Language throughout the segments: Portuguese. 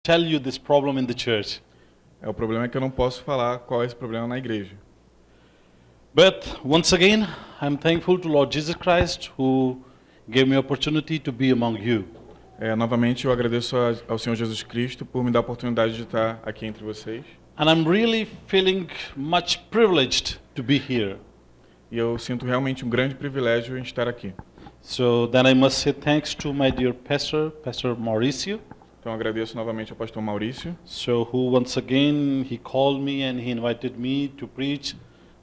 tell you this problem in the church. O problema é que eu não posso falar qual é esse problema na igreja. But once again, I'm thankful to Lord Jesus Christ who gave me opportunity to be among you. Novamente eu agradeço ao Senhor Jesus Cristo por me dar a oportunidade de estar aqui entre vocês. And I'm really feeling much privileged to be here. E eu sinto realmente um grande privilégio em estar aqui. So then I must say thanks to my dear pastor, Pastor Mauricio. Então agradeço novamente ao pastor Maurício. So who once again he called me and he invited me to preach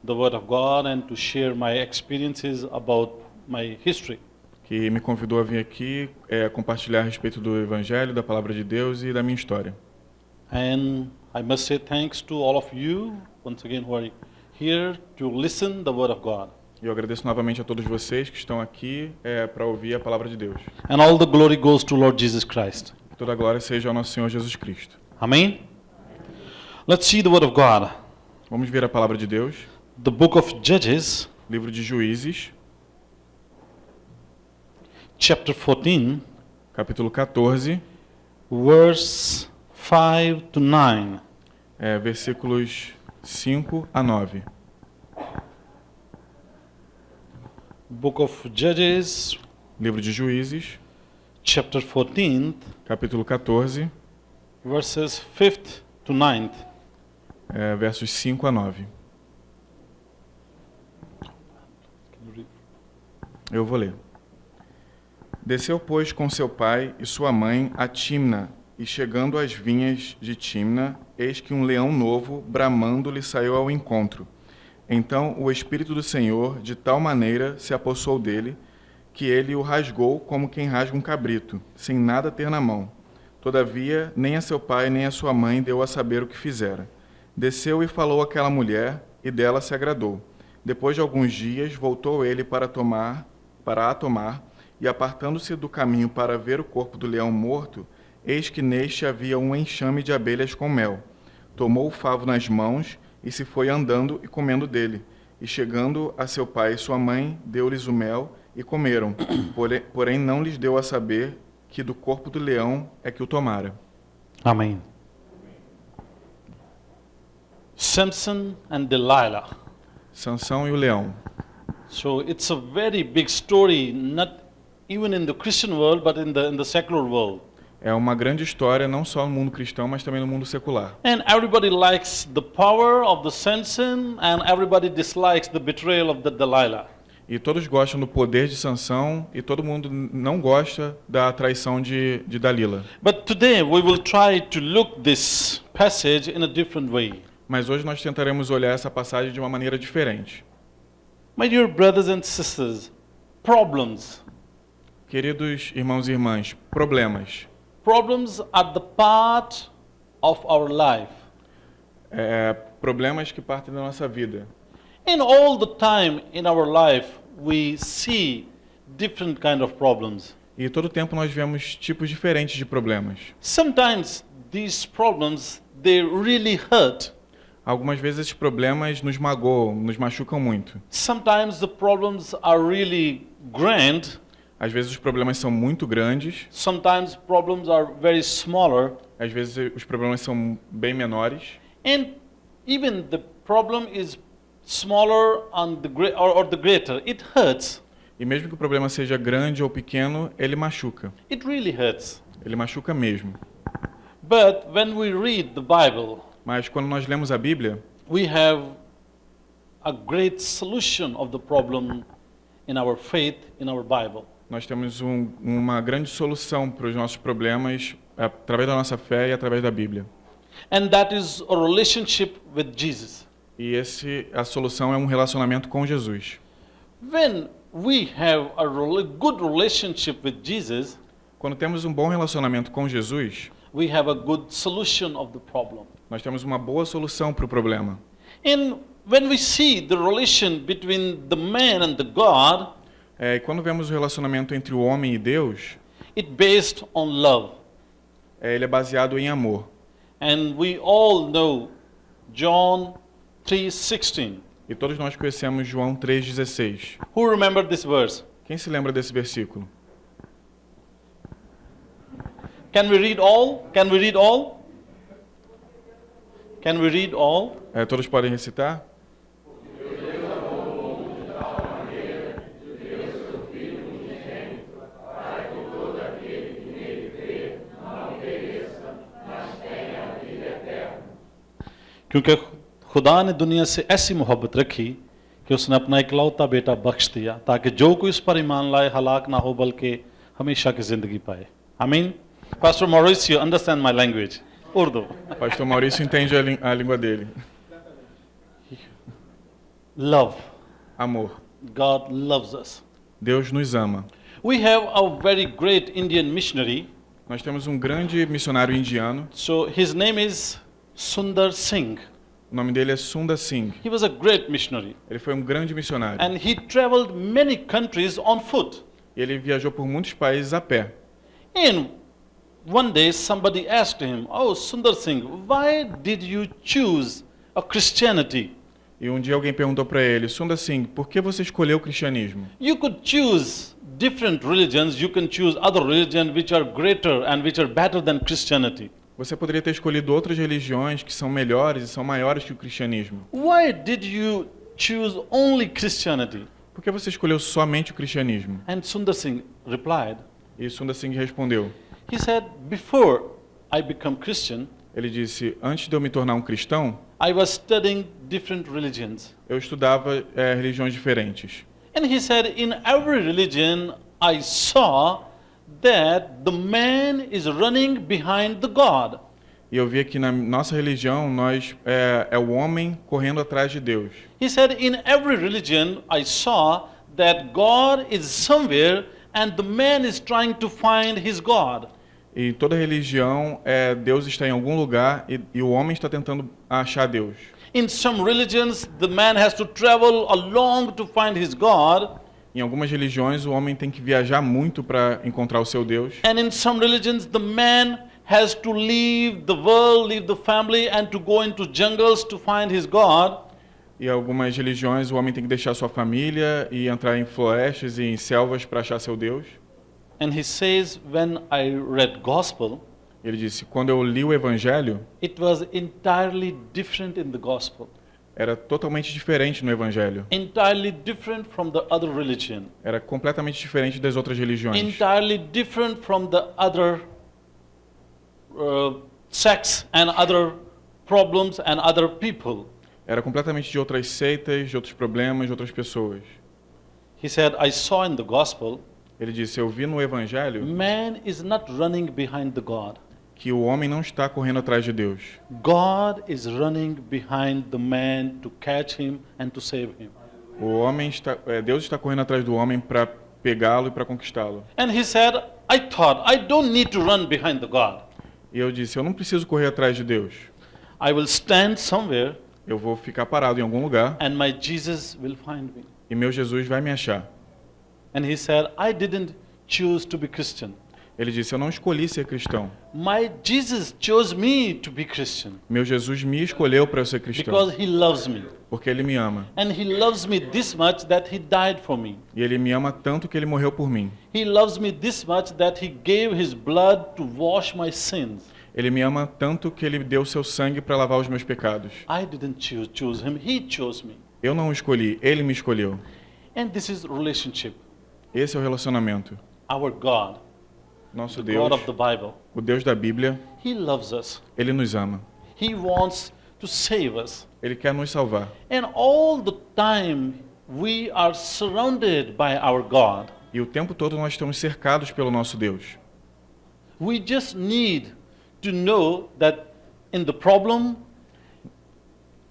the word of God and to share my experiences about my history. Que me convidou a vir aqui compartilhar a respeito do Evangelho, da Palavra de Deus e da minha história. And I must say thanks to all of you, once again, who are here to listen the word of God. Eu agradeço novamente a todos vocês que estão aqui para ouvir a Palavra de Deus. And all the glory goes to Lord Jesus Christ. Que toda a glória seja ao nosso Senhor Jesus Cristo. Amen? Let's see the word of God. Vamos ver a Palavra de Deus. The book of Judges, Livro de Juízes, chapter 14, capítulo 14, verse 5 to 9. Versículos 5 a 9. Book of Judges, Livro de Juízes, chapter 14, capítulo 14, verses 5th to 9th. Versos 5 a 9. Eu vou ler. Desceu, pois, com seu pai e sua mãe a Timna, e chegando às vinhas de Timna, eis que um leão novo, bramando, lhe saiu ao encontro. Então o Espírito do Senhor, de tal maneira, se apossou dele, que ele o rasgou como quem rasga um cabrito, sem nada ter na mão. Todavia, nem a seu pai nem a sua mãe deu a saber o que fizera. Desceu e falou àquela mulher, e dela se agradou. Depois de alguns dias, voltou ele para a tomar, e apartando-se do caminho para ver o corpo do leão morto, eis que neste havia um enxame de abelhas com mel. Tomou o favo nas mãos, e se foi andando e comendo dele. E chegando a seu pai e sua mãe, deu-lhes o mel, e comeram. Porém não lhes deu a saber que do corpo do leão é que o tomara. Amen. Samson and Delilah. Sansão e o leão. So it's a very big story, not even in the Christian world, but in the secular world. É uma grande história, não só no mundo cristão, mas também no mundo secular. And everybody likes the power of the Samson, and everybody dislikes the betrayal of the Delilah. E todos gostam do poder de Sansão, e todo mundo não gosta da traição de Dalila. But today we will try to look this passage in a different way. Mas hoje nós tentaremos olhar essa passagem de uma maneira diferente. My dear brothers and sisters, problems. Queridos irmãos e irmãs, problemas. Problems are the part of our life. Problemas que partem da nossa vida. And all the time in our life we see different kind of problems. E todo tempo nós vemos tipos diferentes de problemas. Sometimes these problems they really hurt. Algumas vezes esses problemas nos magoam, nos machucam muito. Sometimes the problems are really grand. Às vezes os problemas são muito grandes. Sometimes problems are very smaller. Às vezes os problemas são bem menores. And even the problem is smaller or the greater, it hurts. E mesmo que o problema seja grande ou pequeno, ele machuca. It really hurts. Ele machuca mesmo. But when we read the Bible, mas quando nós lemos a Bíblia, we have a great solution of the problem in our faith, in our Bible. Nós temos uma grande solução para os nossos problemas através da nossa fé e através da Bíblia. And that is a relationship with Jesus. E a solução é um relacionamento com Jesus. When we have a good relationship with Jesus, quando temos um bom relacionamento com Jesus, we have a good solution of the problem. Nós temos uma boa solução para o problema. And when we see the relation between the man and the God, e quando vemos o relacionamento entre o homem e Deus, it based on love. Ele é baseado em amor. And we all know John 3:16. E todos nós conhecemos João 3:16. Who remember this verse? Quem se lembra desse versículo? Can we read all? Can we read all? Can we read all? Todos podem recitar? क्योंकि खुदा ने दुनिया से ऐसी मोहब्बत रखी कि उसने अपना इकलौता बेटा बख्श दिया ताकि जो कोई उस पर ईमान लाए हलाक ना हो बल्कि हमेशा की जिंदगी पाए. आमीन. Pastor Mauricio, understand my language. Urdu. Pastor Maurício entende a língua dele. Love. Amor. God loves us. Deus nos ama. We have a very great Indian missionary. Nós temos um grande missionário indiano. So his name is Sundar Singh. O nome dele é Sundar Singh. He was a great missionary. Ele foi um grande missionário. And he traveled many countries on foot. Ele viajou por muitos países a pé. And one day somebody asked him, "Oh, Sundar Singh, why did you choose a Christianity? E um dia alguém perguntou para ele, Sundar Singh, por que você escolheu o cristianismo? You could choose different religions, you can choose other religions which are greater and which are better than Christianity. Você poderia ter escolhido outras religiões que são melhores e são maiores que o cristianismo. Why did you choose only Christianity?" Por que você escolheu somente o cristianismo? And Sundar Singh replied, E Sundar Singh respondeu. he said, "Before I become Christian, Ele disse, antes de eu me tornar um cristão, I was studying different religions." eu estudava religiões diferentes. And he said, "In every religion I saw that the man is running behind the God." E eu via que na nossa religião nós é o homem correndo atrás de Deus. He said, "In every religion I saw that God is somewhere and the man is trying to find his God." E em toda religião, Deus está em algum lugar e o homem está tentando achar Deus. In some religions, the man has to travel along to find his God. Em algumas religiões, o homem tem que viajar muito para encontrar o seu Deus. And in some religions, the man has to leave the world, leave the family, and to go into jungles to find his God. E em algumas religiões, o homem tem que deixar sua família e entrar em florestas e em selvas para achar seu Deus. And he says, when I read gospel, Ele disse, quando eu li o Evangelho, it was entirely different in the gospel. era totalmente diferente no Evangelho. Entirely different from the other religion. Era completamente diferente das outras religiões. Entirely different from the other sects and other problems and other people. Era completamente de outras seitas, de outros problemas, de outras pessoas. He said, I saw in the gospel, Ele disse, eu vi no Evangelho man is not running behind the God. que o homem não está correndo atrás de Deus. God is running behind the man to catch him and to save him. Deus está correndo atrás do homem para pegá-lo e para conquistá-lo. And he said, I thought, I don't need to run behind the God. E eu disse, eu não preciso correr atrás de Deus. I will stand somewhere Eu vou ficar parado em algum lugar and my Jesus will find me. e meu Jesus vai me achar. And he said, I didn't choose to be Christian. Ele disse, eu não escolhi ser cristão. My Jesus chose me to be Christian Meu Jesus me escolheu para eu ser cristão, because he loves me. porque ele me ama. And he loves me this much that he died for me. E ele me ama tanto que ele morreu por mim. He loves me this much that he gave his blood to wash my sins. Ele me ama tanto que ele deu seu sangue para lavar os meus pecados. I didn't choose him, he chose me. Eu não o escolhi, ele me escolheu. And this is relationship. Esse é o relacionamento. Our God, Nosso the Deus, God of the Bible, o Deus da Bíblia, he loves us. ele nos ama. He wants to save us. Ele quer nos salvar. And all the time we are surrounded by our God. E o tempo todo nós estamos cercados pelo nosso Deus. We just need to know that in the problem,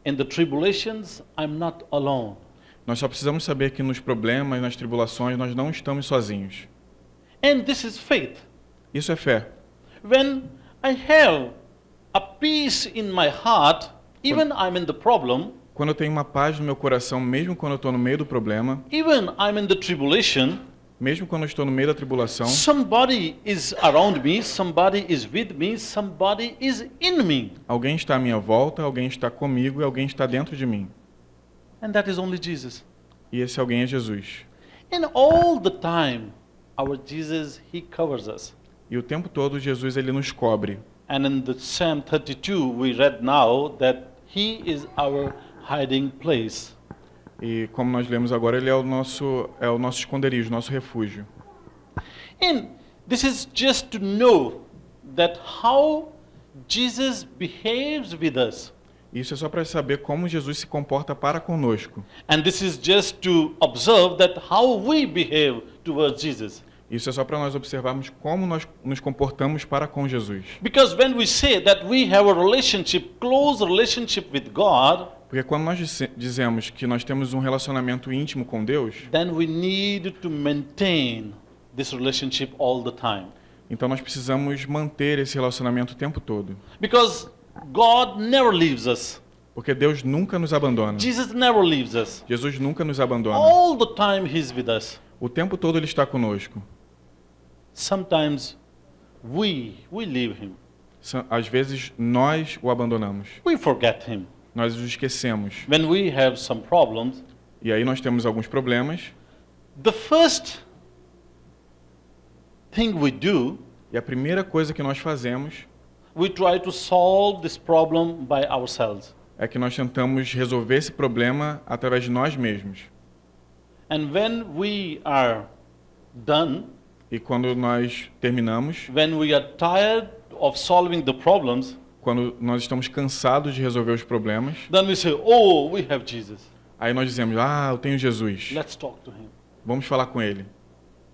in the tribulations, I'm not alone. Nós só precisamos saber que nos problemas, nas tribulações, nós não estamos sozinhos. And this is faith. Isso é fé. When I have a peace in my heart, even I'm in the problem, Quando eu tenho uma paz no meu coração, mesmo quando eu estou no meio do problema, even I'm in the tribulation, mesmo quando eu estou no meio da tribulação, somebody is around me, somebody is with me, somebody is in me. alguém está à minha volta, alguém está comigo e alguém está dentro de mim. And that is only Jesus. E esse alguém é Jesus. And all the time, our Jesus, he covers us. E o tempo todo Jesus ele nos cobre. And in the Psalm 32 we read now that he is our hiding place. E como nós lemos agora, ele é o nosso esconderijo, nosso refúgio. And this is just to know that how Jesus behaves with us. Isso é só para saber como Jesus se comporta para conosco. And this is just to observe that how we behave towards Jesus. Isso é só para nós observarmos como nós nos comportamos para com Jesus. Because when we say that we have a relationship, close relationship with God, Porque quando nós dizemos que nós temos um relacionamento íntimo com Deus, then we need to maintain this relationship all the time. então nós precisamos manter esse relacionamento o tempo todo. Because God never leaves us. Porque Deus nunca nos abandona. Jesus never leaves us. Jesus nunca nos abandona. All the time He's with us. O tempo todo Ele está conosco. Sometimes we leave Him. Às vezes nós o abandonamos. We forget Him. Nós o esquecemos. When we have some problems, E aí nós temos alguns problemas. the first thing we do, E a primeira coisa que nós fazemos we try to solve this problem by ourselves. é que nós tentamos resolver esse problema através de nós mesmos. And when we are done, E quando nós terminamos, when we are tired of solving the problems, quando nós estamos cansados de resolver os problemas, then we say, oh, we have Jesus. aí nós dizemos, eu tenho Jesus. Let's talk to Him. Vamos falar com Ele.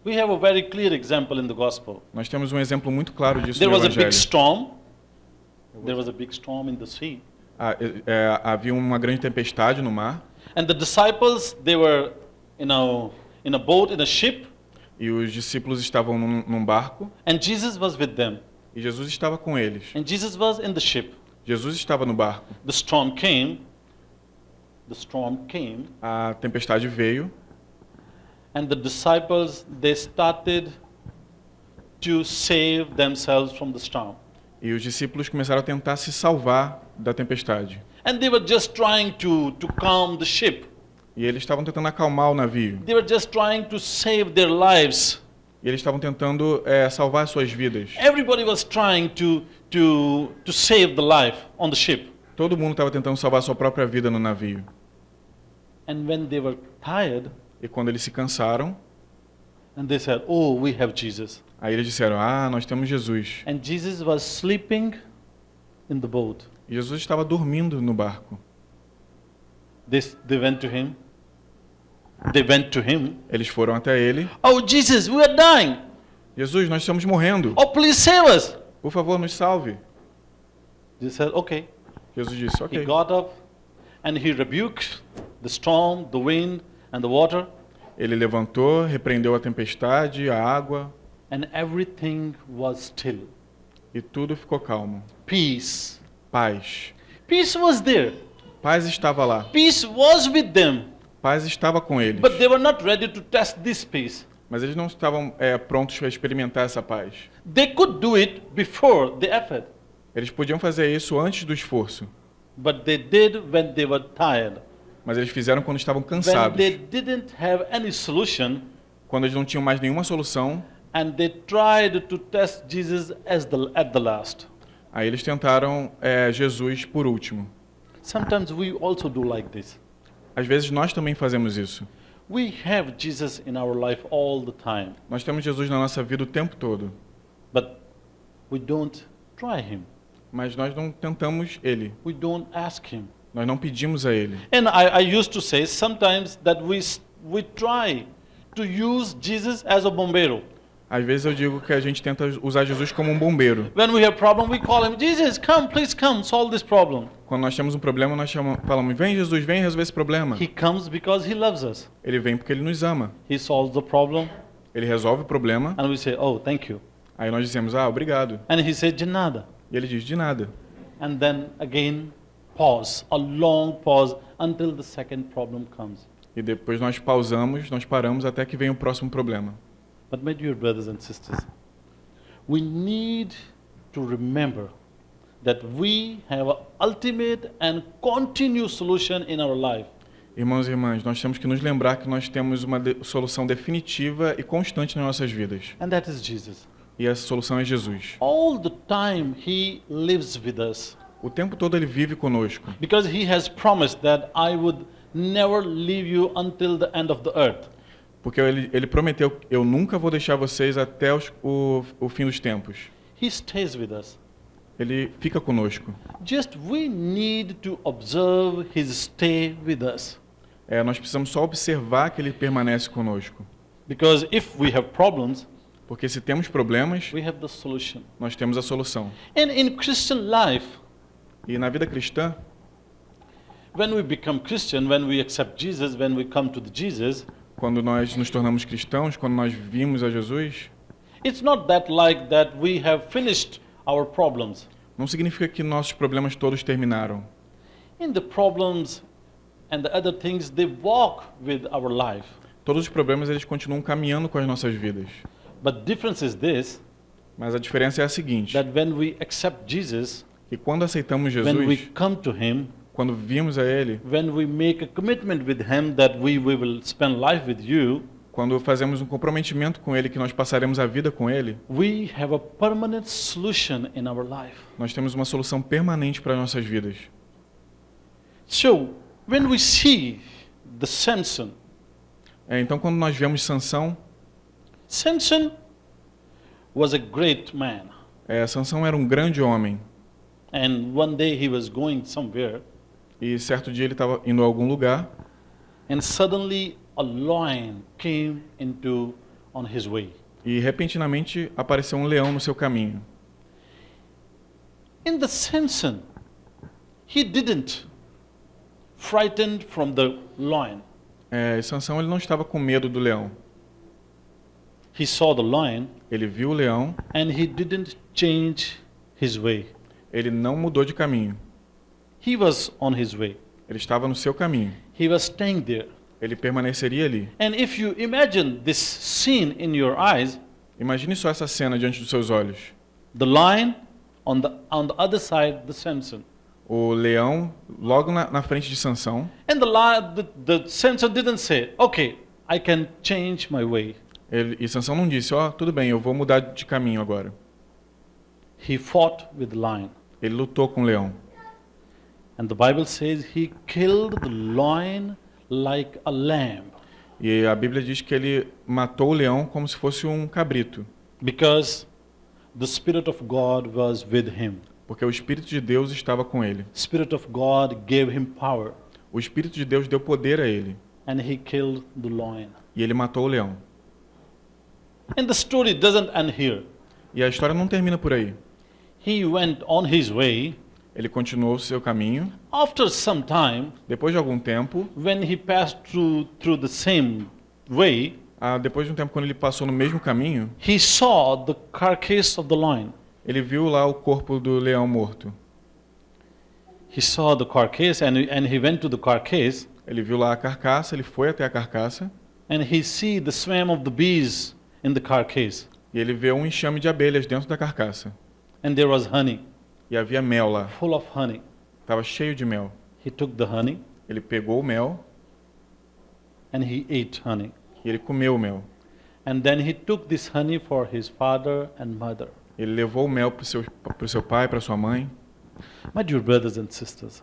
We have a very clear example in the gospel. Nós temos um exemplo muito claro disso There no was a big Evangelho. storm. There was a big storm in the sea. Havia uma grande tempestade no mar, And the disciples, they were in a boat, in a ship, e os discípulos estavam num barco, and Jesus was with them. e Jesus estava com eles. And Jesus was in the ship. Jesus estava no barco. The storm came. The storm came. A tempestade veio, And the disciples, they started to save themselves from the storm. e os discípulos começaram a tentar se salvar da tempestade. And they were just trying to calm the ship. E eles estavam tentando acalmar o navio. They were just trying to save their lives. E eles estavam tentando salvar suas vidas. Everybody was trying to save the life on the ship. Todo mundo estava tentando salvar sua própria vida no navio. And when they were tired, E quando eles se cansaram, and they said, oh, we have Jesus. aí eles disseram, nós temos Jesus. And Jesus was sleeping in the boat. E Jesus estava dormindo no barco. They went to him. They went to him. Eles foram até ele. Oh, Jesus, we are dying. Jesus, nós estamos morrendo. Oh, please save us. Por favor, nos salve. Jesus said, okay. Jesus disse, He ok. got up and he rebuked the storm, the wind, and the water, Ele levantou, repreendeu a tempestade, a água, and everything was still. e tudo ficou calmo. Peace. Paz. Peace was there. Paz estava lá. Peace was with them. Paz estava com eles. But they were not ready to test this peace. Mas eles não estavam prontos para experimentar essa paz. They could do it before the effort, Eles podiam fazer isso antes do esforço, but they did when they were tired. mas eles fizeram quando estavam When cansados, they didn't have any solution, quando eles não tinham mais nenhuma solução. and they tried to test Jesus at the last. Aí eles tentaram Jesus por último. Sometimes we also do like this. Às vezes nós também fazemos isso. We have Jesus in our life all the time, Nós temos Jesus na nossa vida o tempo todo, but we don't try him. mas nós não tentamos Ele. We don't ask him. Nós não pedimos a Ele. And I used to say sometimes that we try to use Jesus as a bombeiro. Às vezes eu digo que a gente tenta usar Jesus como um bombeiro. When we have problem, we call him, Jesus, come, please come, solve this problem. Quando nós temos um problema, nós falamos, vem Jesus, vem resolver esse problema. He comes because he loves us. Ele vem porque Ele nos ama. He solves the problem, Ele resolve o problema, and we say, oh, thank you. aí nós dizemos, obrigado. And he said, de nada. E Ele diz, de nada. And then again, pause, a long pause, until the second problem comes. E depois nós pausamos, nós paramos até que vem o próximo problema. But my dear brothers and sisters, we need to remember that we have an ultimate and continuous solution in our life. Irmãos e irmãs, nós temos que nos lembrar que nós temos uma solução definitiva e constante nas nossas vidas. And that is Jesus. e essa solução é Jesus. All the time he lives with us O tempo todo ele vive conosco, because he has promised that I would never leave you until the end of the earth. porque ele prometeu, eu nunca vou deixar vocês até o fim dos tempos. He stays with us. Ele fica conosco. Just we need to observe his stay with us. Nós precisamos só observar que ele permanece conosco. Because if we have problems, Porque se temos problemas, we have the solution. nós temos a solução. And in Christian life, E na vida cristã, when we become Christian, when we accept Jesus, when we come to the Jesus, quando nós nos tornamos cristãos, quando nós vimos a Jesus, it's not that like that we have finished our problems. não significa que nossos problemas todos terminaram. In the problems and the other things, they walk with our life. Todos os problemas eles continuam caminhando com as nossas vidas. But the difference is this, Mas a diferença é a seguinte, that when we accept Jesus, que quando aceitamos when we Jesus, come to him, quando vimos a Ele, when we make a commitment with him that we will spend life with you, quando fazemos um comprometimento com Ele, que nós passaremos a vida com Ele, we have a permanent solution in our life. nós temos uma solução permanente para as nossas vidas. So, when we see the Samson, Então, quando nós vemos Sansão, Samson was a great man. Sansão era um grande homem. And one day he was going somewhere, E certo dia ele estava indo a algum lugar and suddenly a lion came on his way. e repentinamente apareceu um leão no seu caminho. In the Samson, he didn't frightened from the lion. E Sansão ele não estava com medo do leão. He saw the lion Ele viu o leão, and he didn't change his way. ele não mudou de caminho. He was on his way. Ele estava no seu caminho. He was staying there. Ele permaneceria ali. And if you imagine this scene in your eyes, Imagine só essa cena diante dos seus olhos. the lion on the other side, the Samson. O leão logo na frente de Sansão. And the Samson didn't say, okay, I can change my way. E Sansão não disse, tudo bem, eu vou mudar de caminho agora. He fought with the lion. Ele lutou com o leão. And the Bible says he killed the lion like a lamb. E a Bíblia diz que ele matou o leão como se fosse um cabrito. Because the Spirit of God was with him. Porque o Espírito de Deus estava com ele. Spirit of God gave him power. O Espírito de Deus deu poder a ele. And he killed the lion. E ele matou o leão. And the story doesn't end here. E a história não termina por aí. He went on his way. Ele continuou o seu caminho. After some time, Depois de algum tempo, when he passed through the same way, depois de um tempo quando ele passou no mesmo caminho, he saw the carcass of the lion. ele viu lá o corpo do leão morto. He saw the carcass and he went to the carcass Ele viu lá a carcaça, ele foi até a carcaça and he see the swarm of the bees in the carcass. e ele vê um enxame de abelhas dentro da carcaça. And there was honey, E havia mel lá. full of honey. Estava cheio de mel. He took the honey Ele pegou o mel and he ate honey. e ele comeu o mel. And then he took this honey for his father and mother. Ele levou o mel para o seu pai, para sua mãe. My dear brothers and sisters,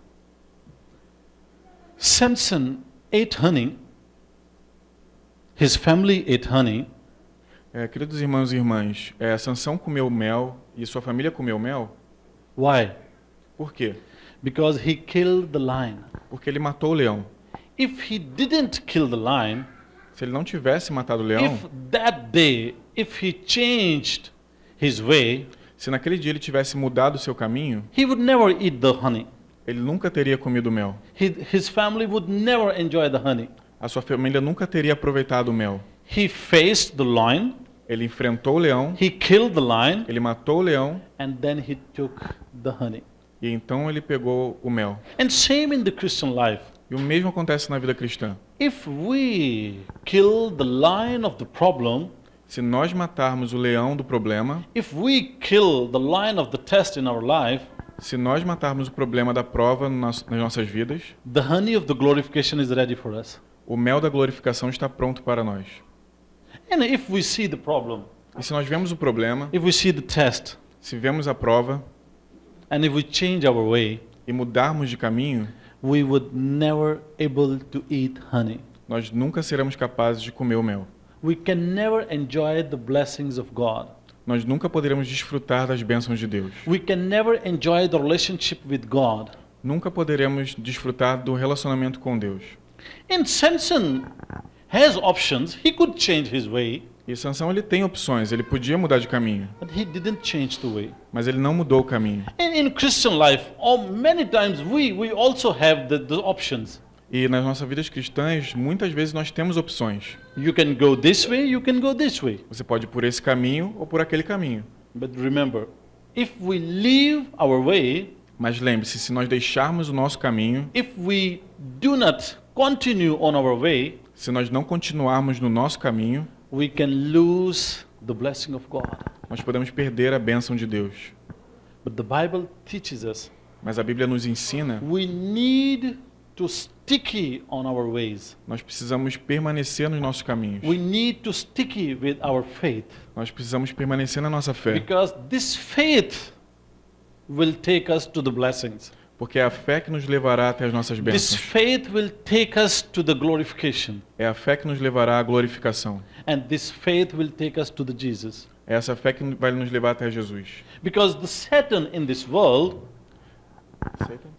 Samson ate honey. His family ate honey. Queridos irmãos e irmãs, Sansão comeu mel e sua família comeu mel. Why? Por quê? Because he killed the lion. Porque ele matou o leão. If he didn't kill the lion, Se ele não tivesse matado o leão, if that day, if he changed his way, se naquele dia ele tivesse mudado o seu caminho, he would never eat the honey. ele nunca teria comido mel. His family would never enjoy the honey. A sua família nunca teria aproveitado o mel. He faced the lion, Ele enfrentou o leão, he killed the lion, ele matou o leão and then he took the honey. e então ele pegou o mel. And same in the Christian life. E o mesmo acontece na vida cristã. If we kill the lion of the problem, Se nós matarmos o leão do problema, if we kill the lion of the test in our life, se nós matarmos o problema da prova nas nossas vidas, the honey of the glorification is ready for us. o mel da glorificação está pronto para nós. And if we see the problem, E se nós vemos o problema, if we see the test, se vemos a prova and if we change our way, e mudarmos de caminho, we would never able to eat honey. nós nunca seremos capazes de comer o mel. We can never enjoy the blessings of God. Nós nunca poderemos desfrutar das bênçãos de Deus. We can never enjoy the relationship with God. Nunca poderemos desfrutar do relacionamento com Deus. And Samson has options. He could change his way, E Sansão ele tem opções, ele podia mudar de caminho, but he didn't change the way. mas ele não mudou o caminho. And in Christian life, many times we also have the options. E nas nossas vidas cristãs, muitas vezes nós temos opções. You can go this way, you can go this way. Você pode ir por esse caminho ou por aquele caminho. But remember, if we leave our way, Mas lembre-se, se nós deixarmos o nosso caminho, if we do not continue on our way, se nós não continuarmos no nosso caminho, we can lose the blessing of God. nós podemos perder a bênção de Deus. But the Bible teaches us Mas a Bíblia nos ensina, we need to sticky on our ways. nós precisamos permanecer nos nossos caminhos. We need to sticky with our faith, Nós precisamos permanecer na nossa fé, because this faith will take us to the blessings. porque é a fé que nos levará até as nossas This bênçãos. faith will take us to the glorification, É a fé que nos levará à glorificação. and this faith will take us to the Jesus. É essa fé que vai nos levar até Jesus. Because the Satan in this world,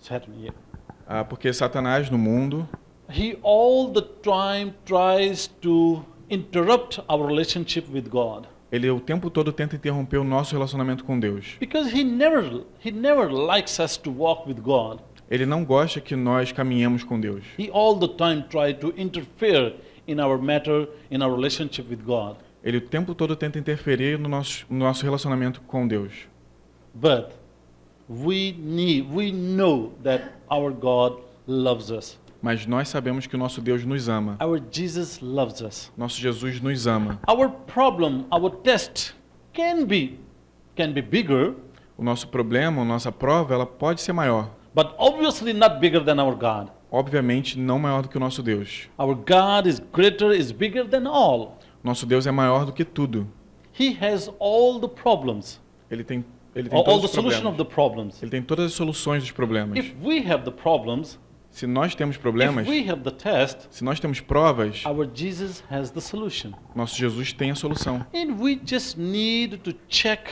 Satan, yeah, Porque Satanás no mundo, he all the time tries to interrupt our relationship with God, ele o tempo todo tenta interromper o nosso relacionamento com Deus. because he never likes us to walk with God. Ele não gosta que nós caminhemos com Deus. He all the time try to interfere in our matter, in our relationship with God. Ele o tempo todo tenta interferir no nosso relacionamento com Deus. But we know that our God loves us. Mas nós sabemos que o nosso Deus nos ama. Our Jesus loves us. Nosso Jesus nos ama. Our problem, our test can be bigger, O nosso problema, a nossa prova, ela pode ser maior. but obviously not bigger than our God. Obviamente, não maior do que o nosso Deus. Our God is greater, is bigger than all. Nosso Deus é maior do que tudo. He has all the problems, Ele tem all todos the os solution of problemas. the problems. Ele tem todas as soluções dos problemas. If we have the problems, Se nós temos if problemas, we have the test, se nós temos provas, our Jesus has the solution. nosso Jesus tem a solução. And we just need to check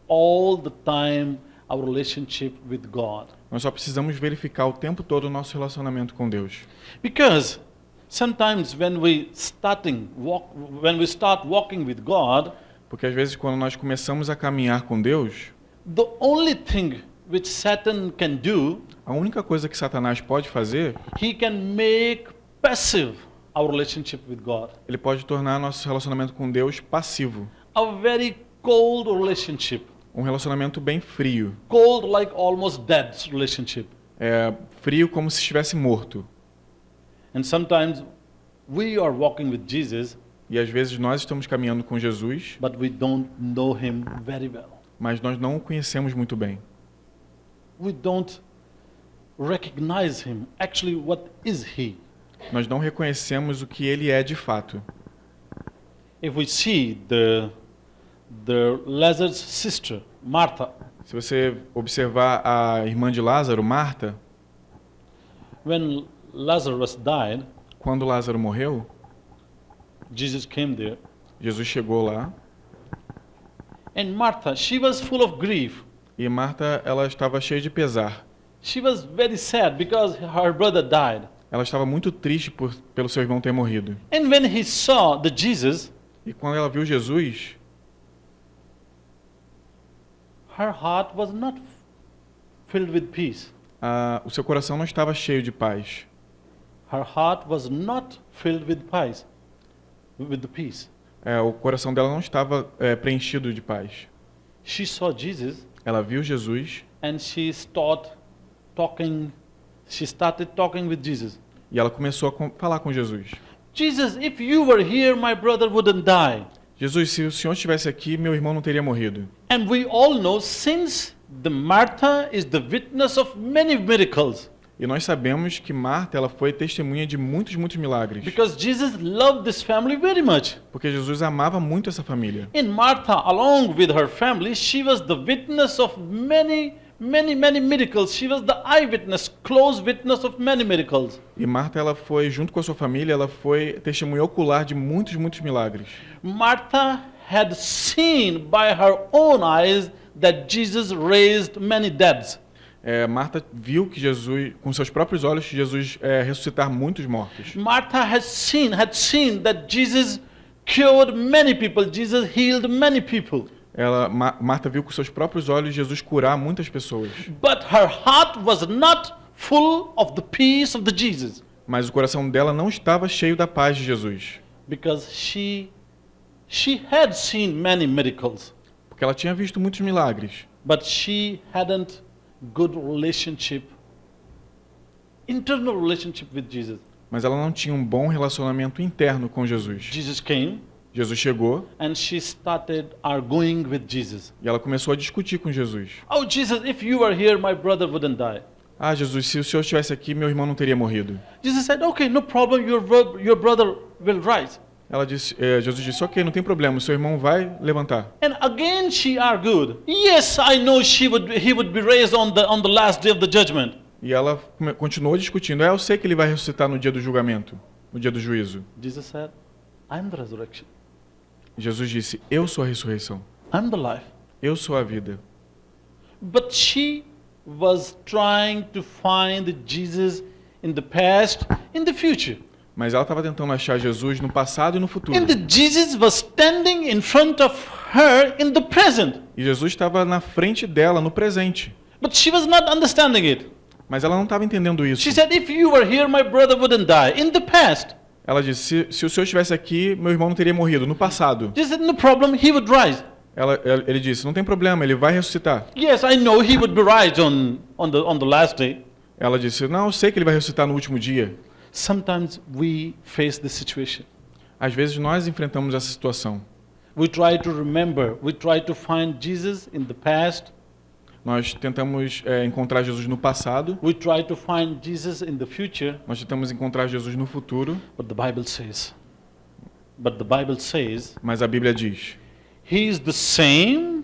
all the time our relationship with God. Nós só precisamos verificar o tempo todo o nosso relacionamento com Deus. Because sometimes when we start walking with God, Porque às vezes quando nós começamos a caminhar com Deus, the only thing which Satan can do, a única coisa que Satanás pode fazer, he can make passive our relationship with God. ele pode tornar nosso relacionamento com Deus passivo. A very cold relationship. Um relacionamento bem frio. Cold like almost dead relationship. Frio como se estivesse morto. And sometimes we are walking with Jesus, E às vezes nós estamos caminhando com Jesus, but we don't know him very well. mas nós não o conhecemos muito bem. We don't recognize him. Actually, what is he? Nós não reconhecemos o que ele é de fato. If we see the Lazarus' sister, Martha, Se você observar a irmã de Lázaro, Marta, when Lazarus died, quando Lázaro morreu, Jesus came there. Jesus chegou lá And Martha, she was full of grief. e Marta, ela estava cheia de pesar. She was very sad because her brother died. Ela estava muito triste pelo seu irmão ter morrido. And when he saw the Jesus, E quando ela viu Jesus, her heart was not filled with peace. o seu coração não estava cheio de paz. Her heart was not filled with peace. With the peace. O coração dela não estava preenchido de paz. She saw Jesus Ela viu Jesus and she started talking with Jesus. e ela começou a falar com Jesus. Jesus, if you were here, my brother wouldn't die. Jesus, se o Senhor estivesse aqui, meu irmão não teria morrido. And we all know, since the Martha is the witness of many miracles, E nós sabemos que Marta, ela foi testemunha de muitos milagres. because Jesus loved this family very much. Porque Jesus amava muito essa família. In Martha, along with her family, she was the witness of many miracles. She was the eyewitness, close witness of many miracles. E Marta, ela foi, junto com a sua família, ela foi testemunha ocular de muitos milagres. Martha had seen by her own eyes that Jesus raised many dead. Marta viu que Jesus, com seus próprios olhos, Jesus ressuscitar muitos mortos. Martha had seen that Jesus cured many people. Jesus healed many people. Marta viu com seus próprios olhos Jesus curar muitas pessoas. But her heart was not full of the peace of the Jesus, Mas o coração dela não estava cheio da paz de Jesus. because she had seen many miracles, Porque ela tinha visto muitos milagres. but she hadn't good relationship, internal relationship with Jesus. Mas ela não tinha um bom relacionamento interno com Jesus. Jesus came Jesus chegou and she started arguing with Jesus. e ela começou a discutir com Jesus. Oh Jesus, if you were here, my brother wouldn't die. Ah, Jesus, se o Senhor estivesse aqui, meu irmão não teria morrido. Jesus said, okay, no problem, your brother will rise. Jesus disse, ok, não tem problema, o seu irmão vai levantar. And again she argued, yes, I know he would be raised on the last day of the judgment. E ela continuou discutindo. Eu sei que ele vai ressuscitar no dia do julgamento, no dia do juízo. Jesus said, I'm the resurrection. Jesus disse, eu sou a ressurreição. I'm the life. Eu sou a vida. But she was trying to find Jesus in the past, in the future. Mas ela estava tentando achar Jesus no passado e no futuro. And Jesus was standing in front of her in the present. E Jesus estava na frente dela no presente. But she was not understanding it. Mas ela não estava entendendo isso. She said, if you were here, my brother wouldn't die. In the past. Ela disse, se o Senhor estivesse aqui, meu irmão não teria morrido. No passado. Jesus said, no problem, he would rise. Ele disse, não tem problema, ele vai ressuscitar. Yes, I know he would be raised on the last day. Ela disse, não, eu sei que ele vai ressuscitar no último dia. Sometimes we face this situation. Às vezes nós enfrentamos essa situação. We try to remember, we try to find Jesus in the past. Nós tentamos encontrar Jesus no passado. We try to find Jesus in the future. Nós tentamos encontrar Jesus no futuro. But the Bible says, Mas a Bíblia diz, He is the same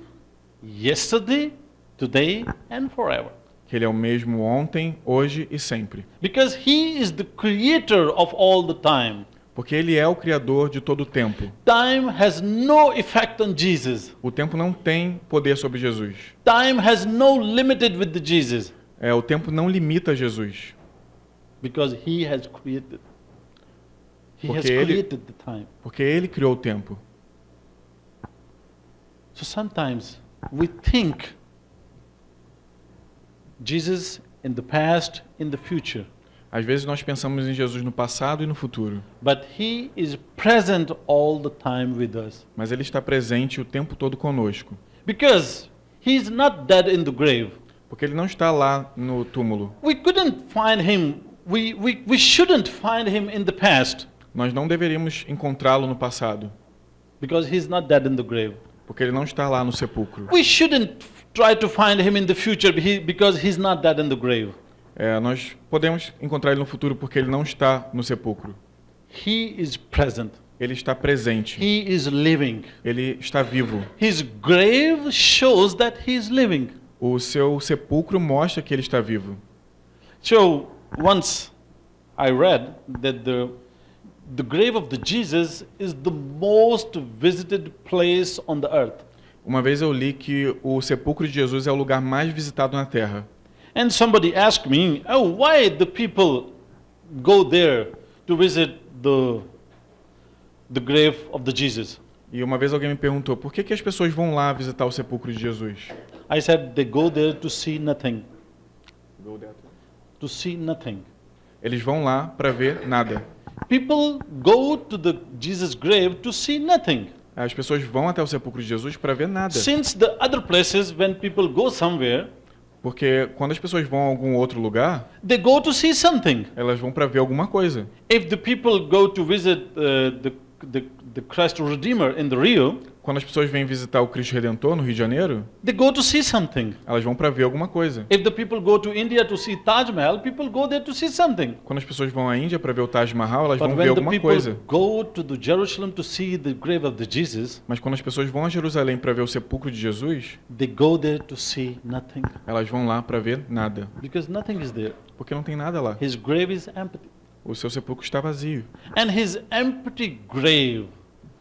yesterday, today and forever. que ele é o mesmo ontem, hoje e sempre. Because He is the creator of all the time. Porque ele é o criador de todo o tempo. Time has no effect on Jesus. O tempo não tem poder sobre Jesus. Time has no limited with the Jesus. O tempo não limita Jesus. Because He has created. He has Porque ele- created the time. Porque ele criou o tempo. So sometimes we think Jesus in the past, in the future. Às vezes nós pensamos em Jesus no passado e no futuro. But He is present all the time with us. Mas ele está presente o tempo todo conosco. Because He is not dead in the grave. Porque ele não está lá no túmulo. We couldn't find Him. We shouldn't find Him in the past. Nós não deveríamos encontrá-lo no passado. Because He's not dead in the grave. Porque ele não está lá no sepulcro. We shouldn't try to find Him in the future because He's not dead in the grave. Nós podemos encontrar ele no futuro porque ele não está no sepulcro. He is present. Ele está presente. He is living. Ele está vivo. His grave shows that He is living. O seu sepulcro mostra que ele está vivo. So once I read that the grave of the Jesus is the most visited place on the earth. Uma vez eu li que o sepulcro de Jesus é o lugar mais visitado na Terra. And somebody asked me, oh, why the people go there to visit the grave of the Jesus? E uma vez alguém me perguntou, por que as pessoas vão lá visitar o sepulcro de Jesus? I said, they go there to see nothing. To see nothing. Eles vão lá para ver nada. People go to the Jesus grave to see nothing. As pessoas vão até o sepulcro de Jesus para ver nada. Since the other places, when people go somewhere, Porque quando as pessoas vão a algum outro lugar, they go to see something. elas vão para ver alguma coisa. If the people go to visit the Christ Redeemer in the Rio, Quando as pessoas vêm visitar o Cristo Redentor no Rio de Janeiro, they go to see something. elas vão para ver alguma coisa. If the people go to India to see Taj Mahal, people go there to see something. Quando as pessoas vão à Índia para ver o Taj Mahal, elas But vão ver when the alguma people coisa. go to the Jerusalem to see the grave of the Jesus, Mas quando as pessoas vão a Jerusalém para ver o sepulcro de Jesus, they go there to see nothing, elas vão lá para ver nada, because nothing is there. porque não tem nada lá. His grave is empty. O seu sepulcro está vazio. And his empty grave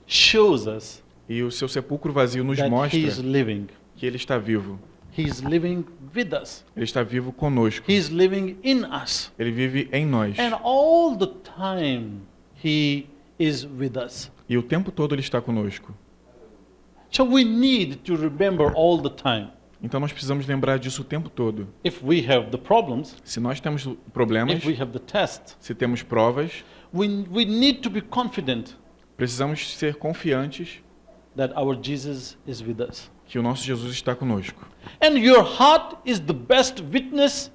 shows us E o seu sepulcro vazio nos that mostra he is living. que ele está vivo. He is living with us. Ele está vivo conosco. He is living in us. Ele vive em nós. And all the time he is with us. E o tempo todo ele está conosco. So we need to remember all the time. Então nós precisamos lembrar disso o tempo todo. If we have the problems, Se nós temos problemas, if we have the test, se temos provas, we need to be confident precisamos ser confiantes that our Jesus is with us. que o nosso Jesus está conosco. And your heart is the best witness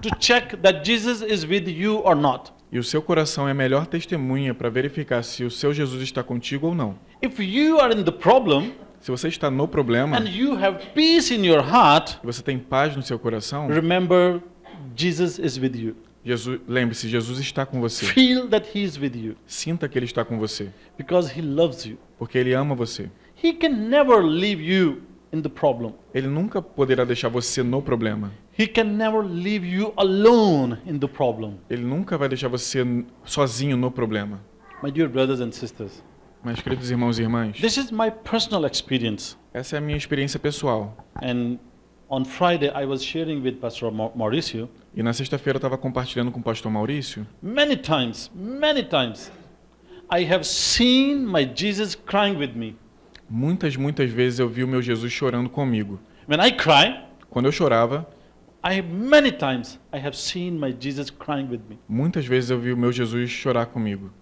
to check that Jesus is with you or not. E o seu coração é a melhor testemunha para verificar se o seu Jesus está contigo ou não. If you are in the problem Se você está no problema and you have peace in your heart, e você tem paz no seu coração, remember Jesus is with you. lembre-se, Jesus está com você. Feel that he is with you Sinta que ele está com você, because he loves you. porque ele ama você. He can never leave you in the problem. Ele nunca poderá deixar você no problema. He can never leave you alone in the problem. Ele nunca vai deixar você sozinho no problema. My dear brothers and sisters, Mas, queridos irmãos e irmãs, this is my personal experience. essa é a minha experiência pessoal. And on Friday, I was sharing with Pastor Mauricio. E na sexta-feira eu estava compartilhando com o pastor Maurício. Many times, I have seen my Jesus crying with me. Muitas vezes eu vi o meu Jesus chorando comigo. When I cry, Quando eu chorava, many times I have seen my Jesus crying with me. muitas vezes eu vi o meu Jesus chorar comigo.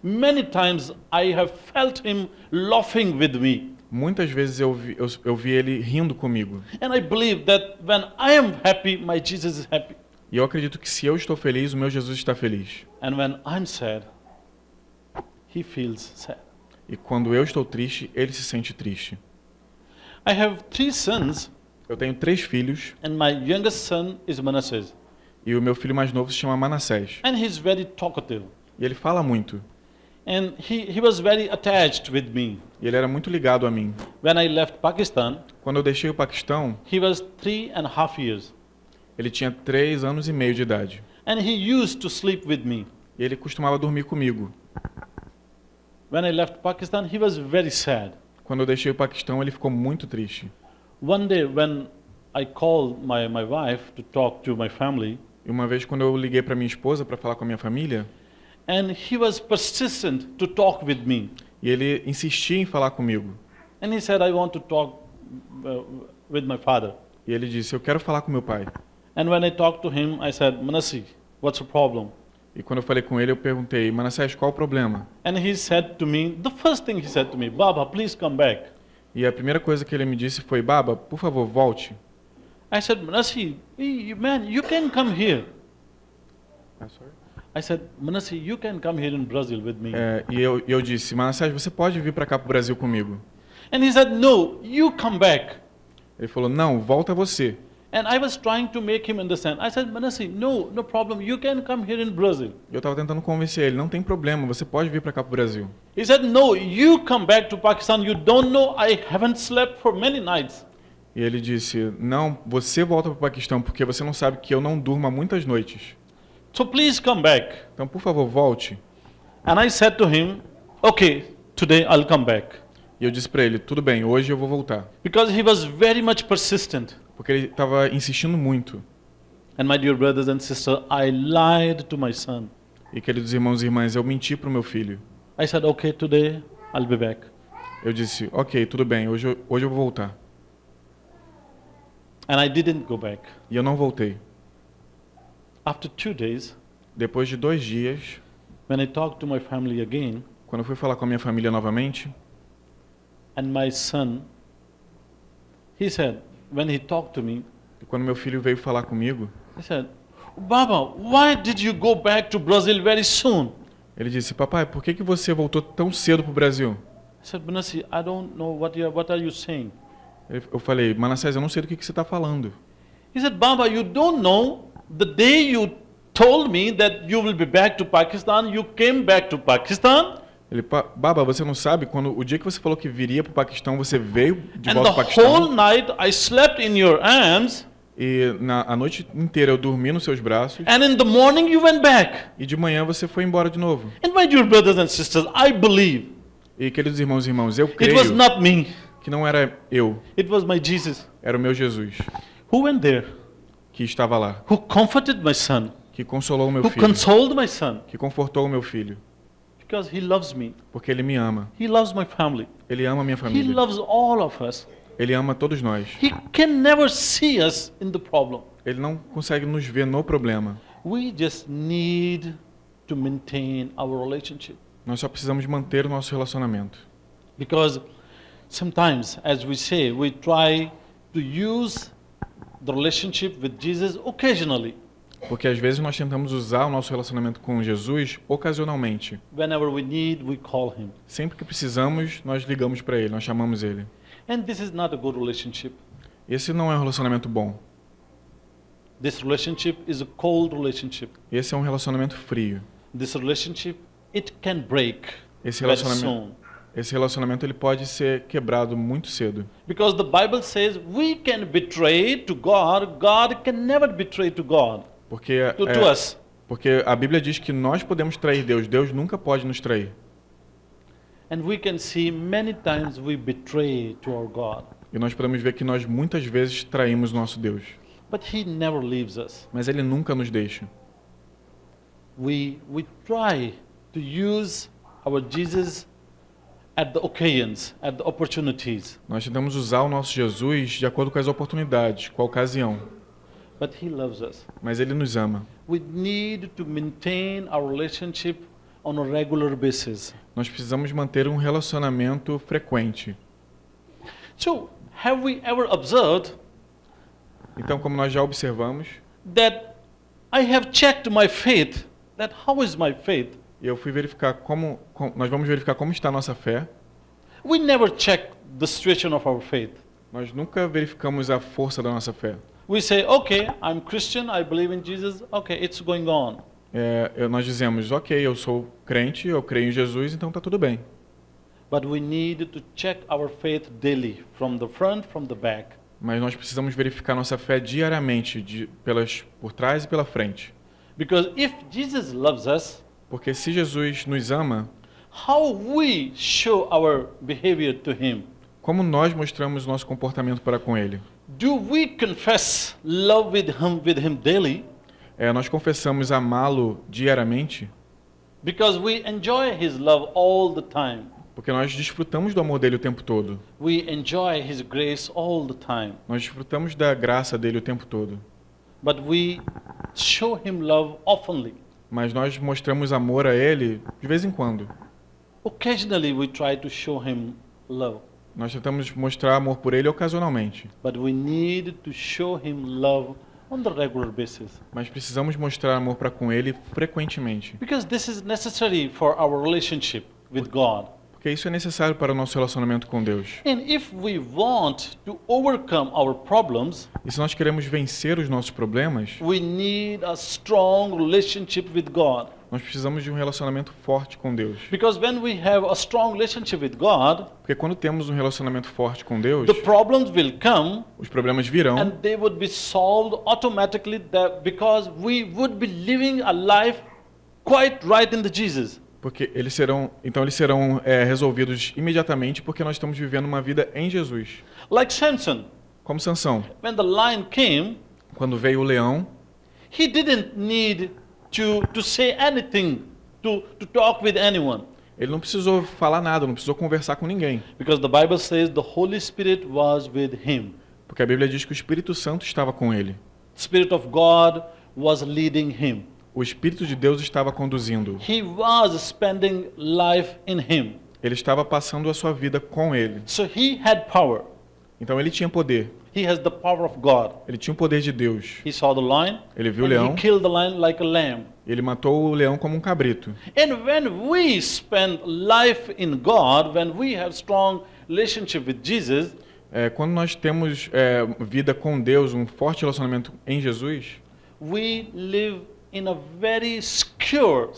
Many times I have felt him laughing with me. Muitas vezes eu vi ele rindo comigo. And I believe that when I am happy, my Jesus is happy. E eu acredito que se eu estou feliz, o meu Jesus está feliz. And when I'm sad, he feels sad. E quando eu estou triste, ele se sente triste. I have 3 sons, Eu tenho 3 filhos and my youngest son is Manasseh. e o meu filho mais novo se chama Manassés. And he's very talkative. E ele fala muito. And he was very attached with me. E ele era muito ligado a mim. When I left Pakistan, Quando eu deixei o Paquistão, he was 3.5 years. ele tinha 3 anos e meio de idade. And he used to sleep with me. E ele costumava dormir comigo. When I left Pakistan, he was very sad. Quando eu deixei o Paquistão, ele ficou muito triste. One day when I called my wife to talk to my family, E uma vez quando eu liguei para minha esposa para falar com a minha família, and he was persistent to talk with me. e ele insistia em falar comigo. And he said, I want to talk with my father. E ele disse, eu quero falar com meu pai. And when I talked to him, I said, Manasseh, what's the problem? E quando eu falei com ele, eu perguntei, Manassés, qual o problema? And he said to me, the first thing he said to me, Baba, please come back. E a primeira coisa que ele me disse foi, Baba, por favor, volte. I said, Manasseh, man, you can come here. I said, Manasseh, you can come here in Brazil with me. E eu disse, Manassés, você pode vir para cá para o Brasil comigo. And he said, no, you come back. Ele falou, não, volta você. And I was trying to make him understand. I said, Manasseh, no problem. You can come here in Brazil. Eu estava tentando convencer ele, não tem problema, você pode vir para cá para o Brasil. He said, no, you come back to Pakistan. You don't know I haven't slept for many nights. E ele disse, não, você volta para o Paquistão, porque você não sabe que eu não durmo há muitas noites. So please come back. Então, por favor, volte. And I said to him, okay, today I'll come back. E eu disse para ele, tudo bem, hoje eu vou voltar. Because he was very much persistent. Porque ele estava insistindo muito. And my dear brothers and sisters, I lied to my son. E queridos irmãos e irmãs, eu menti para o meu filho. I said, okay, today I'll be back. Eu disse, ok, tudo bem, hoje eu vou voltar. And I didn't go back. E eu não voltei. After 2 days, Depois de 2 dias, when I talked to my family again, quando eu fui falar com a minha família novamente, and my son, he said, when he talked to me, e quando meu filho veio falar comigo, he said, Baba, why did you go back to Brazil very soon? ele disse, papai, por que você voltou tão cedo para o Brasil? I said, Manasseh, I don't know what are you saying. Eu falei, Manassés, eu não sei do que você está falando. He said, Baba, you don't know the day you told me that you will be back to Pakistan, you came back to Pakistan. Ele, Baba, você não sabe, quando o dia que você falou que viria para o Paquistão, você veio de And volta the para o Paquistão. whole night I slept in your arms. E a noite inteira eu dormi nos seus braços. And in the morning you went back. E de manhã você foi embora de novo. And my dear brothers and sisters, I believe E queridos irmãos e irmãs, eu it was creio not me. que não era eu, It was my Jesus era o meu Jesus who went there, que estava lá, who comforted my son, que consolou o meu who filho, consoled my son, que confortou o meu filho, because he loves me. porque ele me ama. He loves my family. Ele ama a minha He família. loves all of us. Ele ama todos nós. He can never see us in the problem. Ele não consegue nos ver no problema. We just need to maintain our relationship. Nós só precisamos manter o nosso relacionamento. Because sometimes, as we say, we try to use the relationship with Jesus occasionally. Porque às vezes nós tentamos usar o nosso relacionamento com Jesus ocasionalmente. Whenever we need, we call him. Sempre que precisamos, nós ligamos para ele, nós chamamos ele. And this is not a good relationship. Esse não é um relacionamento bom. This relationship is a cold relationship. Esse é um relacionamento frio. This relationship, it can break Esse very relacionamento, soon. esse relacionamento ele pode ser quebrado muito cedo. Because the Bible says we can betray to God, God can never betray to God, Porque, to us. porque a Bíblia diz que nós podemos trair Deus, Deus nunca pode nos trair. And we can see many times we betray to our God. E nós podemos ver que nós muitas vezes traímos nosso Deus. But he never leaves us. Mas ele nunca nos deixa. We try to use our Jesus at the occasions, at the opportunities. Nós tentamos usar o nosso Jesus de acordo com as oportunidades, com a ocasião. But he loves us. Mas ele nos ama. We need to maintain our relationship on a regular basis. Nós precisamos manter um relacionamento frequente. So, have we ever observed Então, como nós já observamos, that I have checked my faith, that how is my faith? e eu fui verificar nós vamos verificar como está a nossa fé. We never check the situation of our faith. Nós nunca verificamos a força da nossa fé. We say, okay, I'm Christian, I believe in Jesus, okay, it's going on. Nós dizemos, ok, eu sou crente, eu creio em Jesus, então está tudo bem. But we need to check our faith daily, from the front, from the back. Mas nós precisamos verificar nossa fé diariamente, por trás e pela frente. Because if Jesus loves us, Porque se Jesus nos ama, how we show our behavior to him? como nós mostramos nosso comportamento para com Ele? Do we confess love with him daily? Nós confessamos amá-lo diariamente, Because we enjoy his love all the time. porque nós desfrutamos do amor dele o tempo todo. We enjoy his grace all the time. Nós desfrutamos da graça dele o tempo todo. But we show him love oftenly. Mas nós mostramos amor a ele de vez em quando. Occasionally we try to show him love. Nós tentamos mostrar amor por ele ocasionalmente. But we need to show him love on the regular basis. Mas precisamos mostrar amor para com ele frequentemente. Because this is necessary for our relationship with God. Porque isso é necessário para o nosso relacionamento com Deus. And if we want to overcome our problems, E se nós queremos vencer os nossos problemas, we need a strong relationship with God. nós precisamos de um relacionamento forte com Deus. Because when we have a strong relationship with God, Porque quando temos um relacionamento forte com Deus, the problems will come os problemas virão and they would be solved automatically because we would be living a life quite right in the Jesus. porque eles serão resolvidos imediatamente porque nós estamos vivendo uma vida em Jesus. Like Samson, Como Sansão, when the lion came, quando veio o leão, he didn't need to say anything, to talk with anyone. ele não precisou falar nada, não precisou conversar com ninguém. Because the Bible says the Holy Spirit was with him. Porque a Bíblia diz que o Espírito Santo estava com ele. The Spirit of God was leading him. O Espírito de Deus estava conduzindo. He was spending life in him. Ele estava passando a sua vida com ele. So he had power. Então ele tinha poder. He has the power of God. Ele tinha o poder de Deus. He saw the lion, Ele viu o and leão, he killed the lion like a lamb. ele matou o leão como um cabrito. And when we spend life in God, when we have strong relationship with Jesus, Quando nós temos vida com Deus, um forte relacionamento em Jesus, we live in a very secure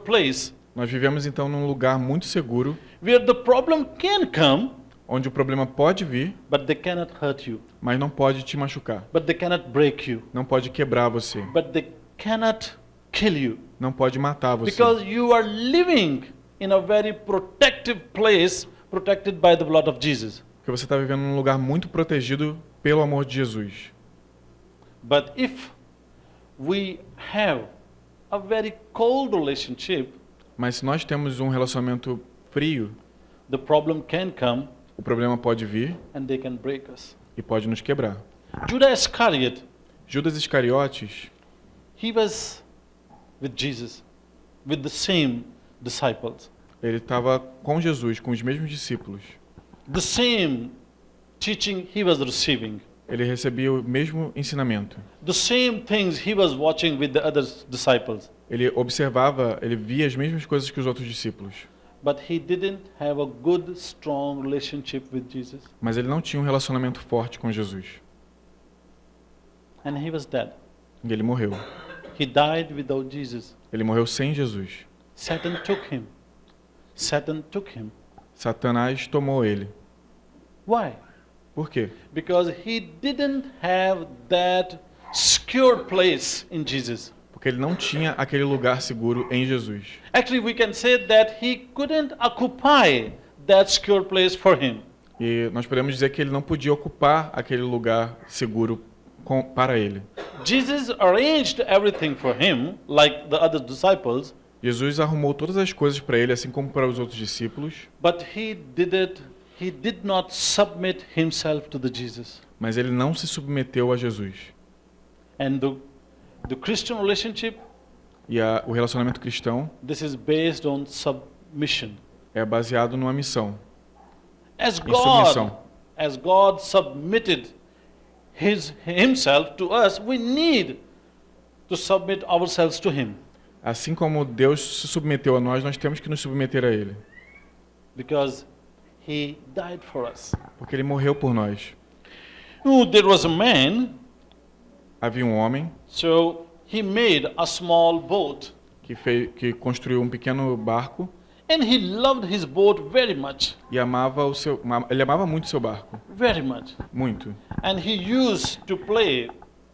place nós vivemos então num lugar muito seguro, where the problem can come, onde o problema pode vir, but they cannot hurt you, mas não pode te machucar, but they cannot break you, não pode quebrar você, but they cannot kill you, não pode matar você, because you are living in a very protective place, protected by the blood of Jesus. porque você está vivendo num lugar muito protegido pelo amor de Jesus. But if we have a very cold relationship, Mas se nós temos um relacionamento frio, the problem can come o problema pode vir and they can break us. e pode nos quebrar. Judas Iscariot, Judas Iscariotes, he was with Jesus, with the same disciples, ele estava com Jesus, com os mesmos discípulos. the same teaching he was receiving, Ele recebia o mesmo ensinamento. the same things he was watching with the other disciples. Ele observava, ele via as mesmas coisas que os outros discípulos. But he didn't have a good, strong relationship with Jesus. Mas ele não tinha um relacionamento forte com Jesus. And he was dead. E ele morreu. He died without Jesus. Ele morreu sem Jesus. Satan took him. Satan took him. Satanás tomou ele. Why? Por quê? Because he didn't have that secure place in Jesus. Porque ele não tinha aquele lugar seguro em Jesus. Actually, we can say that he couldn't occupy that secure place for him. E nós podemos dizer que ele não podia ocupar aquele lugar seguro para ele. Jesus arranged everything for him, like the other disciples, Jesus arrumou todas as coisas para ele, assim como para os outros discípulos, but he did not submit himself to the Jesus. mas ele não se submeteu a Jesus. And the Christian relationship, E o relacionamento cristão this is based on submission. é baseado numa missão. As submissão. God submitted himself to us, we need to submit ourselves to him. Assim como Deus se submeteu a nós, nós temos que nos submeter a Ele. Because he died for us. Porque Ele morreu por nós. There was a man, Havia um homem so he made a small boat. que construiu um pequeno barco And he loved his boat very much, e ele amava muito o seu barco. very much. Muito. And he used to play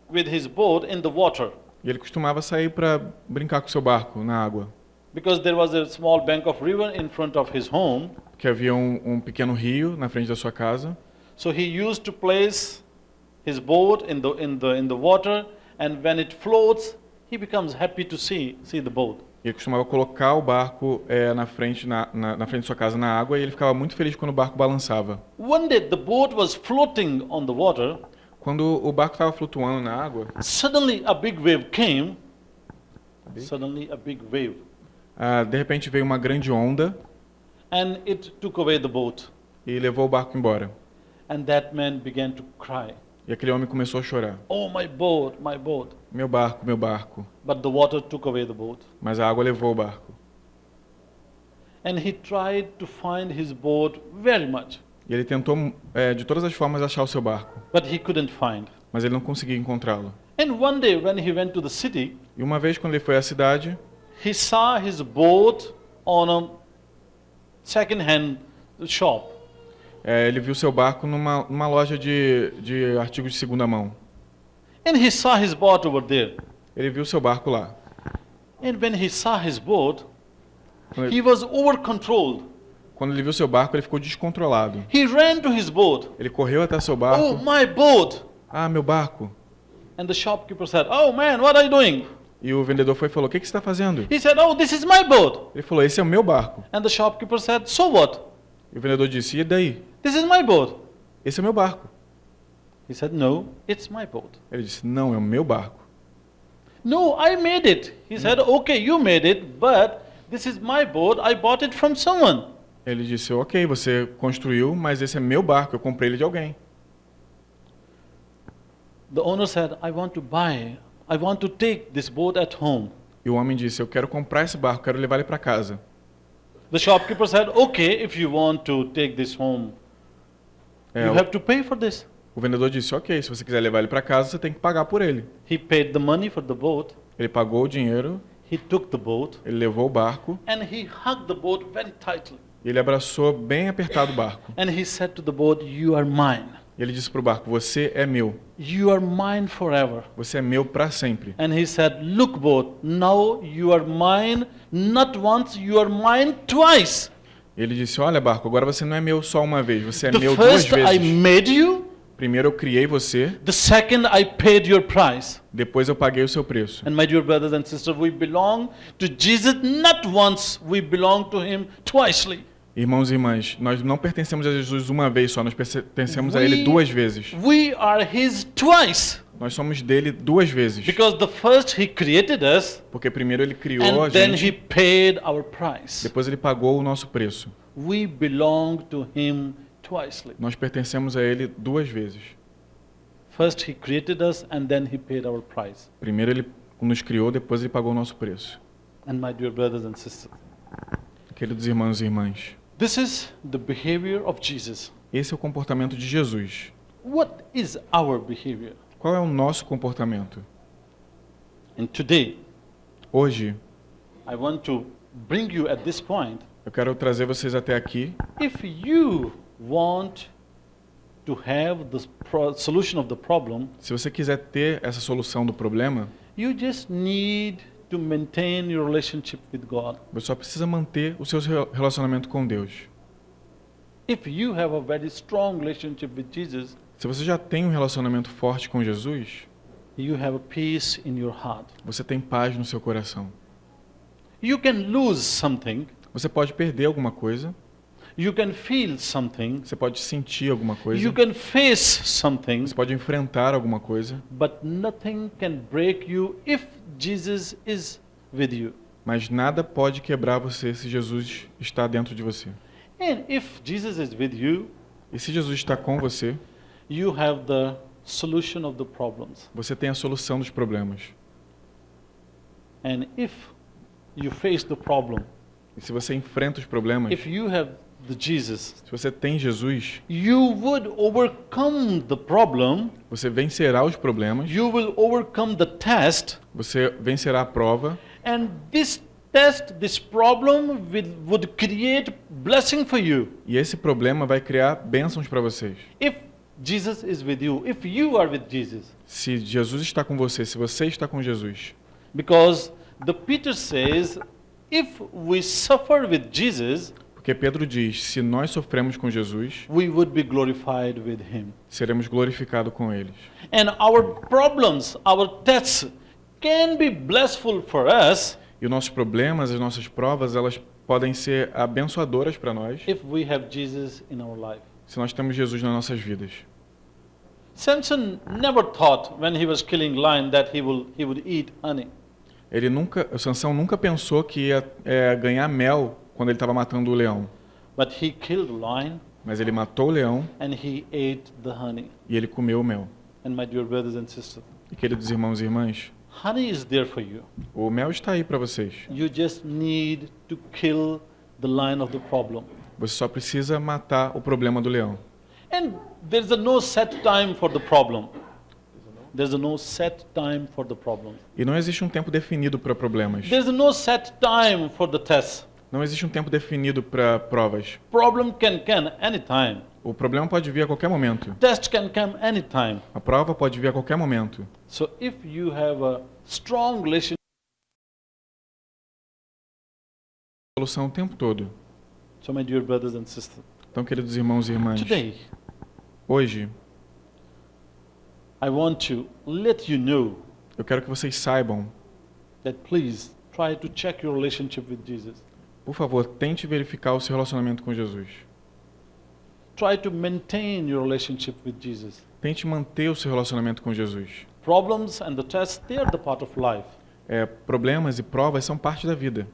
with his boat in the water. E ele costumava sair para brincar com o seu barco na água. Because there was a small bank of river in front of his home. Que havia um pequeno rio na frente da sua casa. So he used to place his boat in the water, and when it floats, he becomes happy to see the boat. E ele costumava colocar o barco na frente de sua casa na água, e ele ficava muito feliz quando o barco balançava. One day the boat was floating on the water. Quando o barco estava flutuando na água, Suddenly a big wave came. Suddenly a big wave, de repente veio uma grande onda and it took away the boat. e levou o barco embora. And that man began to cry. E aquele homem começou a chorar. Oh, my boat, my boat. Meu barco, meu barco. But the water took away the boat. Mas a água levou o barco. And he tried to find his boat very much, E ele tentou, de todas as formas, achar o seu barco. but he couldn't find. Mas ele não conseguia encontrá-lo. And one day when he went to the city, E uma vez, quando ele foi à cidade, he saw his boat on a second-hand shop. ele viu seu barco numa loja de artigos de segunda mão. And he saw his boat over there. Ele viu seu barco lá. And when he saw his boat, Quando he ele, was over-controlled. quando ele viu seu barco, ele ficou descontrolado. He ran to his boat. Ele correu até seu Oh, barco. my boat! Ah, meu barco. And the shopkeeper said, oh man, what are you doing? E o vendedor foi e falou, o que você está fazendo? He said, oh, this is my boat. Ele falou, esse é o meu barco. And the shopkeeper said, so what? E o vendedor disse, e daí? This is my boat. Esse é o meu barco. He said, no, it's my boat. Ele disse, não, é o meu barco. No, I made it. He said, okay, you made it, but this is my boat. I bought it from someone. Ele disse, ok, você construiu, mas esse é meu barco, eu comprei ele de alguém. The owner said, I want to take this boat at home. E o homem disse, eu quero comprar esse barco, quero levar ele para casa. The shopkeeper said, okay, if you want to take this home, É, you have to pay for this. o vendedor disse, ok, se você quiser levar ele para casa, você tem que pagar por ele. He paid the money for the boat. Ele pagou o dinheiro, He took the boat ele levou o barco, and he hugged the boat very tightly. e ele abraçou bem apertado o barco. And he said to the boat, you are mine. E ele disse para o barco, você é meu, You are mine forever. você é meu para sempre. And he said, look boat, now you are mine, not once, you are mine twice. Ele disse, olha barco, agora você não é meu só uma vez, você é The meu duas first I vezes. made you, Primeiro eu criei você, the second I paid your price. depois eu paguei o seu preço. And my dear brothers and sisters, we belong to Jesus not once, we belong to him twicely. Irmãos e irmãs, nós não pertencemos a Jesus uma vez só, nós pertencemos a Ele duas vezes. We are his twice. Nós somos dele duas vezes. Because the first he created us, Porque primeiro Ele criou a and then he gente, paid our price. depois Ele pagou o nosso preço. We belong to him twicely. Nós pertencemos a Ele duas vezes. First he created us and then he paid our price. Primeiro Ele nos criou, depois Ele pagou o nosso preço. And my dear brothers and sisters, Queridos irmãos e irmãs, this is the behavior of Jesus. esse é o comportamento de Jesus. What is our behavior? Qual é o nosso comportamento? And today, Hoje, I want to bring you at this point. eu quero trazer vocês até aqui. If you want to have the solution of the problem, Se você quiser ter essa solução do problema, you just need to maintain your relationship with God. você só precisa manter o seu relacionamento com Deus. If you have a very strong relationship with Jesus, Se você já tem um relacionamento forte com Jesus, you have a peace in your heart. você tem paz no seu coração. You can lose something, Você pode perder alguma coisa, you can feel something, você pode sentir alguma coisa, you can face something, você pode enfrentar alguma coisa, but nothing can break you if Jesus is with you. mas nada pode quebrar você se Jesus está dentro de você. And if Jesus is with you, E se Jesus está com você, you have the solution of the problems. você tem a solução dos problemas. And if you face the problem, E se você enfrenta os problemas, if you have the Jesus, se você tem Jesus, you would overcome the problem, você vencerá os problemas, you will overcome the test, você vencerá a prova, and this test, this problem would create blessing for you. e esse problema vai criar bênçãos para vocês. If Jesus is with you, if you are with Jesus. Se Jesus está com você, se você está com Jesus. Because the Peter says, if we suffer with Jesus, Porque Pedro diz, se nós sofremos com Jesus, we would be glorified with him. seremos glorificados com eles. And our problems, our tests can be blissful for us E os nossos problemas, as nossas provas, elas podem ser abençoadoras para nós, if we have Jesus in our life. se nós temos Jesus nas nossas vidas. Samson never thought when he was killing lion that he would eat honey. O Sansão nunca pensou que ia ganhar mel quando ele estava matando o leão. But he killed the lion Mas ele matou o leão and he ate the honey. e ele comeu o mel. And my dear brothers and sisters, E queridos irmãos e irmãs, honey is there for you. o mel está aí para vocês. You just need to kill the lion of the problem. Você só precisa matar o problema do leão. And there's no set time for the problem. There's no set time for the problem. E não existe um tempo definido para problemas. There's no set time for the test. Não existe um tempo definido para provas. Problem can anytime. O problema pode vir a qualquer momento. Test can come anytime. A prova pode vir a qualquer momento. So if you have a strong relationship, Solução o tempo todo. so my dear brothers and sisters, Então, queridos irmãos e irmãs, today hoje I want to let you know eu quero que vocês saibam, that please try to check your relationship with Jesus. por favor, tente verificar o seu relacionamento com Jesus. Try to maintain your relationship with Jesus. Tente manter o seu relacionamento com Jesus. Problems and the tests, they are the part of life. Problemas e provas são parte da vida.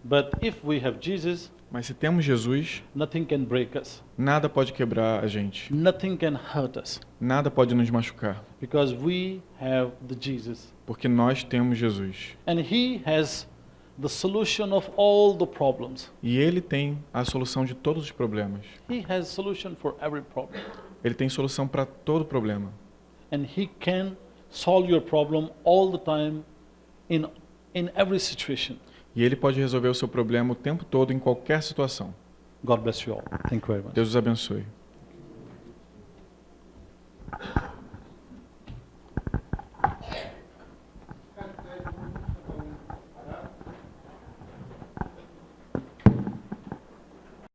But if we have Jesus, Mas se temos Jesus, nothing can break us. nada pode quebrar a gente. Nothing can hurt us. Nada pode nos machucar. Because we have the Jesus. Porque nós temos Jesus. And He has the solution of all the problems. E Ele tem a solução de todos os problemas. He has solution for every problem. Ele tem solução para todo problema. And He can solve your problem all the time in every situation. E Ele pode resolver o seu problema o tempo todo, em qualquer situação. God bless you all. Thank you very much. Deus os abençoe.